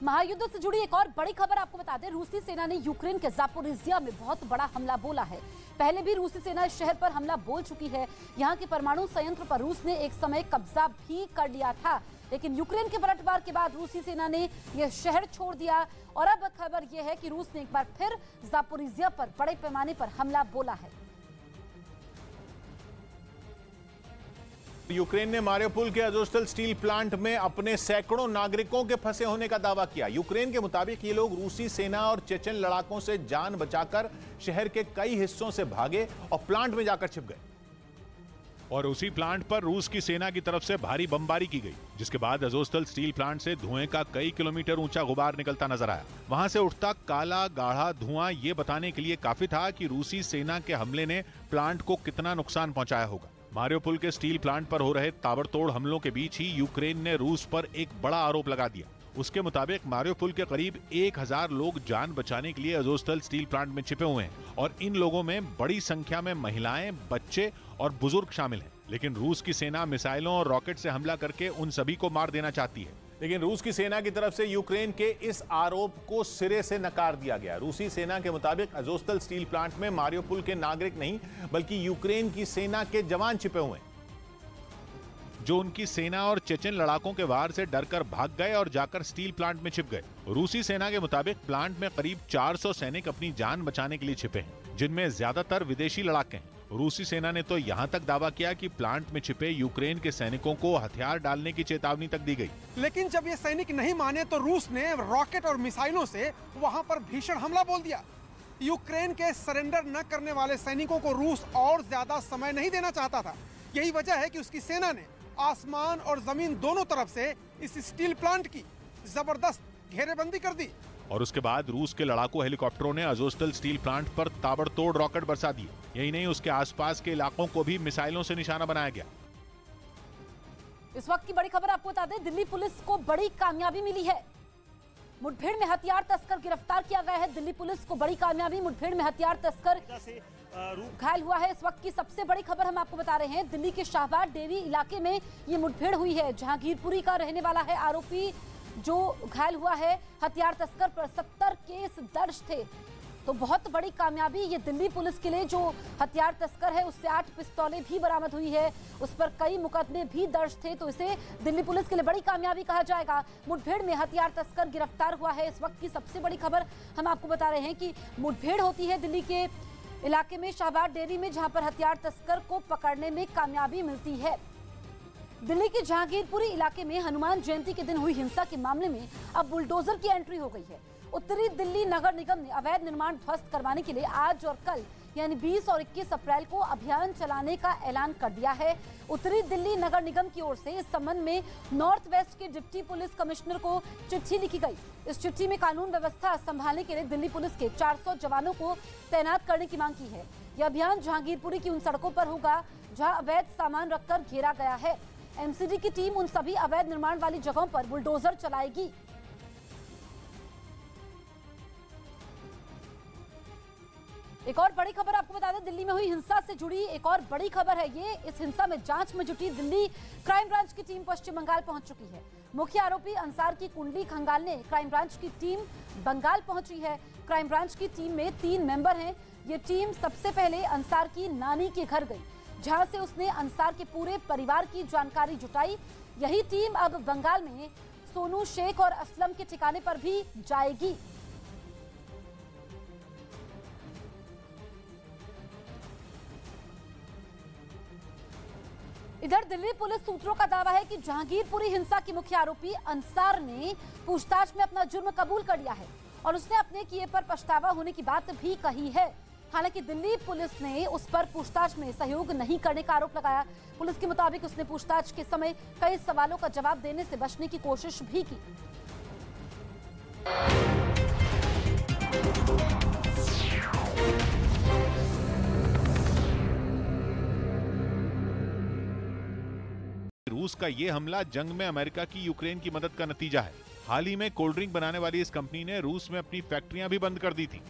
महायुद्ध से जुड़ी एक और बड़ी खबर आपको बता दें, रूसी सेना ने यूक्रेन के ज़ापोरिज़िया में बहुत बड़ा हमला बोला है। पहले भी रूसी सेना इस शहर पर हमला बोल चुकी है। यहां के परमाणु संयंत्र पर रूस ने एक समय कब्जा भी कर लिया था, लेकिन यूक्रेन के पलटवार के बाद रूसी सेना ने यह शहर छोड़ दिया। और अब खबर यह है कि रूस ने एक बार फिर ज़ापोरिज़िया पर बड़े पैमाने पर हमला बोला है। यूक्रेन ने मारियोपोल के अज़ोस्टल स्टील प्लांट में अपने सैकड़ों नागरिकों के फंसे होने का दावा किया। यूक्रेन के मुताबिक ये लोग रूसी सेना और चेचन लड़ाकों से जान बचाकर शहर के कई हिस्सों से भागे और प्लांट में जाकर छिप गए। और उसी प्लांट पर रूस की सेना की तरफ से भारी बमबारी की गई, जिसके बाद अज़ोस्टल स्टील प्लांट से धुएं का कई किलोमीटर ऊंचा गुबार निकलता नजर आया। वहां से उठता काला गाढ़ा धुआं ये बताने के लिए काफी था कि रूसी सेना के हमले ने प्लांट को कितना नुकसान पहुंचाया होगा। मारियोपोल के स्टील प्लांट पर हो रहे ताबड़तोड़ हमलों के बीच ही यूक्रेन ने रूस पर एक बड़ा आरोप लगा दिया। उसके मुताबिक मारियोपोल के करीब 1000 लोग जान बचाने के लिए अज़ोस्टल स्टील प्लांट में छिपे हुए हैं और इन लोगों में बड़ी संख्या में महिलाएं, बच्चे और बुजुर्ग शामिल हैं। लेकिन रूस की सेना मिसाइलों और रॉकेट से हमला करके उन सभी को मार देना चाहती है। लेकिन रूस की सेना की तरफ से यूक्रेन के इस आरोप को सिरे से नकार दिया गया। रूसी सेना के मुताबिक अज़ोस्टल स्टील प्लांट में मारियोपोल के नागरिक नहीं बल्कि यूक्रेन की सेना के जवान छिपे हुए हैं, जो उनकी सेना और चेचन लड़ाकों के वार से डरकर भाग गए और जाकर स्टील प्लांट में छिप गए। रूसी सेना के मुताबिक प्लांट में करीब 400 सैनिक अपनी जान बचाने के लिए छिपे हैं, जिनमें ज्यादातर विदेशी लड़ाके हैं। रूसी सेना ने तो यहाँ तक दावा किया कि प्लांट में छिपे यूक्रेन के सैनिकों को हथियार डालने की चेतावनी तक दी गई। लेकिन जब ये सैनिक नहीं माने तो रूस ने रॉकेट और मिसाइलों से वहां पर भीषण हमला बोल दिया। यूक्रेन के सरेंडर न करने वाले सैनिकों को रूस और ज्यादा समय नहीं देना चाहता था। यही वजह है कि उसकी सेना ने आसमान और जमीन दोनों तरफ से इस स्टील प्लांट की जबरदस्त घेरेबंदी कर दी। और उसके बाद रूस के लड़ाकू हेलीकॉप्टरों ने अज़ोस्टल स्टील प्लांट पर ताबड़तोड़ रॉकेट बरसा दिए। यही नहीं, उसके आसपास के इलाकों को भी मिसाइलों से निशाना बनाया गया। इस वक्त की बड़ी खबर आपको बता दें, दिल्ली पुलिस को बड़ी कामयाबी मिली है। मुठभेड़ में हथियार तस्कर गिरफ्तार किया गया है। दिल्ली पुलिस को बड़ी कामयाबी, मुठभेड़ में हथियार तस्कर घायल हुआ है। इस वक्त की सबसे बड़ी खबर हम आपको बता रहे हैं, दिल्ली के शाहबाद डेयरी इलाके में ये मुठभेड़ हुई है। जहांगीरपुरी का रहने वाला है आरोपी जो घायल हुआ है। हथियार तस्कर पर 70 केस दर्ज थे। तो बहुत बड़ी कामयाबी ये दिल्ली पुलिस के लिए। जो हथियार तस्कर है उससे 8 पिस्तौलें भी बरामद हुई है, उस पर कई मुकदमे भी दर्ज थे। तो इसे दिल्ली पुलिस के लिए बड़ी कामयाबी कहा जाएगा। मुठभेड़ में हथियार तस्कर गिरफ्तार हुआ है। इस वक्त की सबसे बड़ी खबर हम आपको बता रहे हैं कि मुठभेड़ होती है दिल्ली के इलाके में शाहबाद डेयरी में, जहां पर हथियार तस्कर को पकड़ने में कामयाबी मिलती है। दिल्ली के जहांगीरपुरी इलाके में हनुमान जयंती के दिन हुई हिंसा के मामले में अब बुलडोजर की एंट्री हो गई है। उत्तरी दिल्ली नगर निगम ने अवैध निर्माण ध्वस्त करवाने के लिए आज और कल यानी 20 और 21 अप्रैल को अभियान चलाने का ऐलान कर दिया है। उत्तरी दिल्ली नगर निगम की ओर से इस संबंध में नॉर्थ वेस्ट के डिप्टी पुलिस कमिश्नर को चिट्ठी लिखी गई। इस चिट्ठी में कानून व्यवस्था संभालने के लिए दिल्ली पुलिस के 400 जवानों को तैनात करने की मांग की है। यह अभियान जहांगीरपुरी की उन सड़कों पर होगा जहां अवैध सामान रखकर घेरा गया है। एमसीडी की टीम उन सभी अवैध निर्माण वाली जगहों पर बुलडोजर चलाएगी। एक और बड़ी खबर आपको बता दें, दिल्ली में हुई हिंसा से जुड़ी एक और बड़ी खबर है ये। इस हिंसा में जांच में जुटी दिल्ली क्राइम ब्रांच की टीम पश्चिम बंगाल पहुंच चुकी है। मुख्य आरोपी अंसार की कुंडली खंगालने क्राइम ब्रांच की टीम बंगाल पहुंची है। क्राइम ब्रांच की टीम में 3 मेंबर हैं। ये टीम सबसे पहले अंसार की नानी के घर गई, जहां से उसने अंसार के पूरे परिवार की जानकारी जुटाई। यही टीम अब बंगाल में सोनू शेख और असलम के ठिकाने पर भी जाएगी। इधर दिल्ली पुलिस सूत्रों का दावा है कि जहांगीरपुरी हिंसा की मुख्य आरोपी अंसार ने पूछताछ में अपना जुर्म कबूल कर लिया है और उसने अपने किए पर पछतावा होने की बात भी कही है। हालांकि दिल्ली पुलिस ने उस पर पूछताछ में सहयोग नहीं करने का आरोप लगाया। पुलिस के मुताबिक उसने पूछताछ के समय कई सवालों का जवाब देने से बचने की कोशिश भी की। रूस का ये हमला जंग में अमेरिका की यूक्रेन की मदद का नतीजा है। हाल ही में कोल्ड ड्रिंक बनाने वाली इस कंपनी ने रूस में अपनी फैक्ट्रियां भी बंद कर दी थी।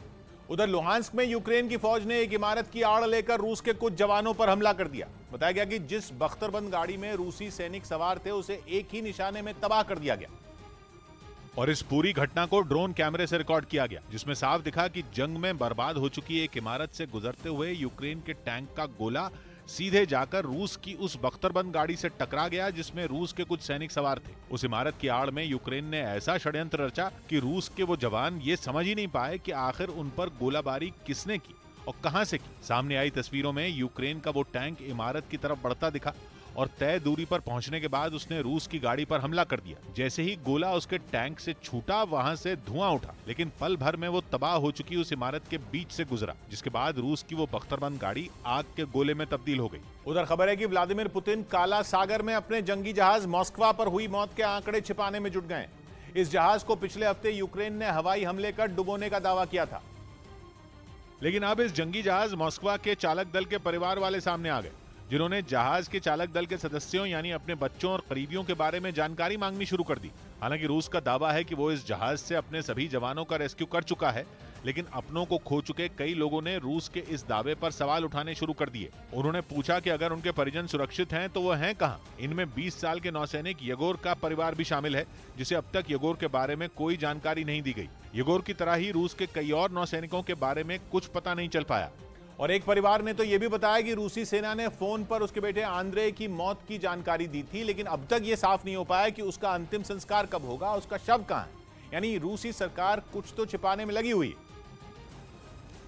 उधर लुहांस्क में यूक्रेन की फौज ने एक इमारत की आड़ लेकर रूस के कुछ जवानों पर हमला कर दिया। बताया गया कि जिस बख्तरबंद गाड़ी में रूसी सैनिक सवार थे उसे एक ही निशाने में तबाह कर दिया गया। और इस पूरी घटना को ड्रोन कैमरे से रिकॉर्ड किया गया, जिसमें साफ दिखा कि जंग में बर्बाद हो चुकी एक इमारत से गुजरते हुए यूक्रेन के टैंक का गोला सीधे जाकर रूस की उस बख्तरबंद गाड़ी से टकरा गया जिसमें रूस के कुछ सैनिक सवार थे। उस इमारत की आड़ में यूक्रेन ने ऐसा षड्यंत्र रचा कि रूस के वो जवान ये समझ ही नहीं पाए कि आखिर उन पर गोलाबारी किसने की और कहां से की। सामने आई तस्वीरों में यूक्रेन का वो टैंक इमारत की तरफ बढ़ता दिखा और तय दूरी पर पहुंचने के बाद उसने रूस की गाड़ी पर हमला कर दिया। जैसे ही गोला उसके टैंक से छूटा, वहां से धुआं उठा, लेकिन पल भर में वो तबाह हो चुकी उस इमारत के बीच से गुजरा, जिसके बाद रूस की वो बख्तरबंद गाड़ी आग के गोले में तब्दील हो गई। उधर खबर है कि व्लादिमीर पुतिन काला सागर में अपने जंगी जहाज मॉस्कवा पर हुई मौत के आंकड़े छिपाने में जुट गए। इस जहाज को पिछले हफ्ते यूक्रेन ने हवाई हमले कर डुबोने का दावा किया था, लेकिन अब इस जंगी जहाज मॉस्कवा के चालक दल के परिवार वाले सामने आ गए, जिन्होंने जहाज के चालक दल के सदस्यों यानी अपने बच्चों और करीबियों के बारे में जानकारी मांगनी शुरू कर दी। हालांकि रूस का दावा है कि वो इस जहाज से अपने सभी जवानों का रेस्क्यू कर चुका है, लेकिन अपनों को खो चुके कई लोगों ने रूस के इस दावे पर सवाल उठाने शुरू कर दिए। उन्होंने पूछा कि अगर उनके परिजन सुरक्षित हैं तो वो हैं कहां। इनमें 20 साल के नौसैनिक येगोर का परिवार भी शामिल है, जिसे अब तक येगोर के बारे में कोई जानकारी नहीं दी गई। येगोर की तरह ही रूस के कई और नौसैनिकों के बारे में कुछ पता नहीं चल पाया। और एक परिवार ने तो यह भी बताया कि रूसी सेना ने फोन पर उसके बेटे आंद्रे की मौत की जानकारी दी थी, लेकिन अब तक यह साफ नहीं हो पाया कि उसका अंतिम संस्कार कब होगा, उसका शव कहां है। यानी रूसी सरकार कुछ तो छिपाने में लगी हुई है।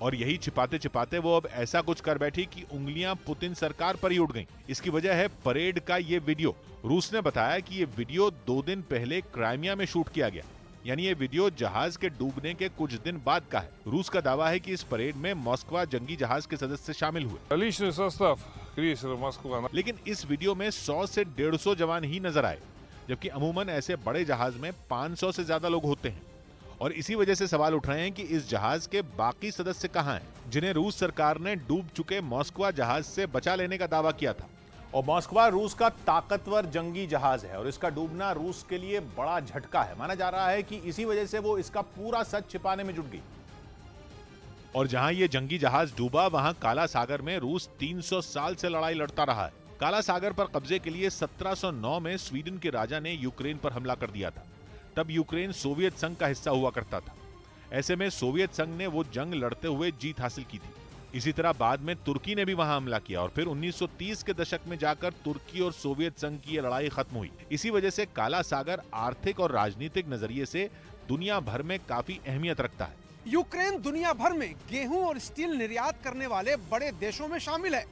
और यही छिपाते छिपाते वो अब ऐसा कुछ कर बैठी कि उंगलियां पुतिन सरकार पर ही उठ गईं। इसकी वजह है परेड का ये वीडियो। रूस ने बताया कि ये वीडियो 2 दिन पहले क्राइमिया में शूट किया गया, यानी ये वीडियो जहाज के डूबने के कुछ दिन बाद का है। रूस का दावा है कि इस परेड में मॉस्कवा जंगी जहाज के सदस्य शामिल हुए। Личный состав крейсера «Москва». लेकिन इस वीडियो में 100 से 150 जवान ही नजर आए, जबकि अमूमन ऐसे बड़े जहाज में 500 से ज्यादा लोग होते हैं। और इसी वजह से सवाल उठ रहे हैं कि इस जहाज के बाकी सदस्य कहां हैं, जिन्हें रूस सरकार ने डूब चुके मॉस्कवा जहाज से बचा लेने का दावा किया था। और मॉस्कवा रूस का ताकतवर जंगी जहाज है और इसका डूबना रूस के लिए बड़ा झटका है। माना जा रहा है कि इसी वजह से वो इसका पूरा सच छिपाने में जुट गई। और जहां ये जंगी जहाज डूबा, वहां काला सागर में रूस 300 साल से लड़ाई लड़ता रहा है। काला सागर पर कब्जे के लिए 1709 में स्वीडन के राजा ने यूक्रेन पर हमला कर दिया था। तब यूक्रेन सोवियत संघ का हिस्सा हुआ करता था। ऐसे में सोवियत संघ ने वो जंग लड़ते हुए जीत हासिल की थी। इसी तरह बाद में तुर्की ने भी वहां हमला किया और फिर 1930 के दशक में जाकर तुर्की और सोवियत संघ की लड़ाई खत्म हुई। इसी वजह से काला सागर आर्थिक और राजनीतिक नजरिए से दुनिया भर में काफी अहमियत रखता है। यूक्रेन दुनिया भर में गेहूं और स्टील निर्यात करने वाले बड़े देशों में शामिल है।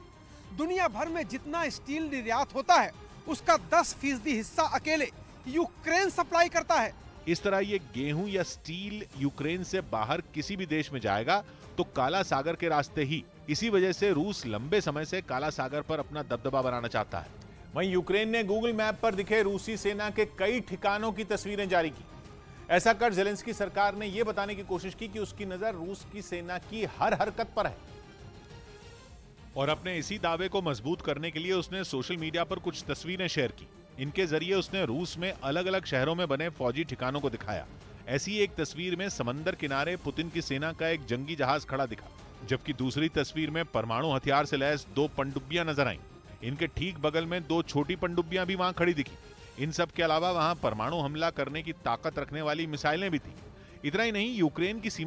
दुनिया भर में जितना स्टील निर्यात होता है, उसका 10% हिस्सा अकेले यूक्रेन सप्लाई करता है। इस तरह ये गेहूं या स्टील यूक्रेन से बाहर किसी भी देश में जाएगा तो काला सागर के रास्ते ही। इसी वजह से रूस लंबे समय से काला सागर पर अपना दबदबा बनाना चाहता है। वहीं यूक्रेन ने गूगल मैप पर दिखे रूसी सेना के कई ठिकानों की तस्वीरें जारी की। ऐसा कर ज़ेलेंस्की सरकार ने यह बताने की कोशिश की कि उसकी नजर रूस की सेना की हर हरकत पर है। और अपने इसी दावे को मजबूत करने के लिए उसने सोशल मीडिया पर कुछ तस्वीरें शेयर की। इनके जरिए उसने रूस में अलग अलग शहरों में बने फौजी ठिकानों को दिखाया। ऐसी एक तस्वीर में समंदर किनारे पुतिन की सेना का एक जंगी जहाज खड़ा दिखा, जबकि दूसरी तस्वीर में परमाणु हथियार से लैस 2 पनडुब्बियां नजर आईं। इनके ठीक बगल में 2 छोटी पनडुब्बियां भी वहां खड़ी दिखी। इन सब के अलावा वहां परमाणु हमला करने की ताकत रखने वाली मिसाइलें भी थी। इतना ही नहीं, यूक्रेन की सीमा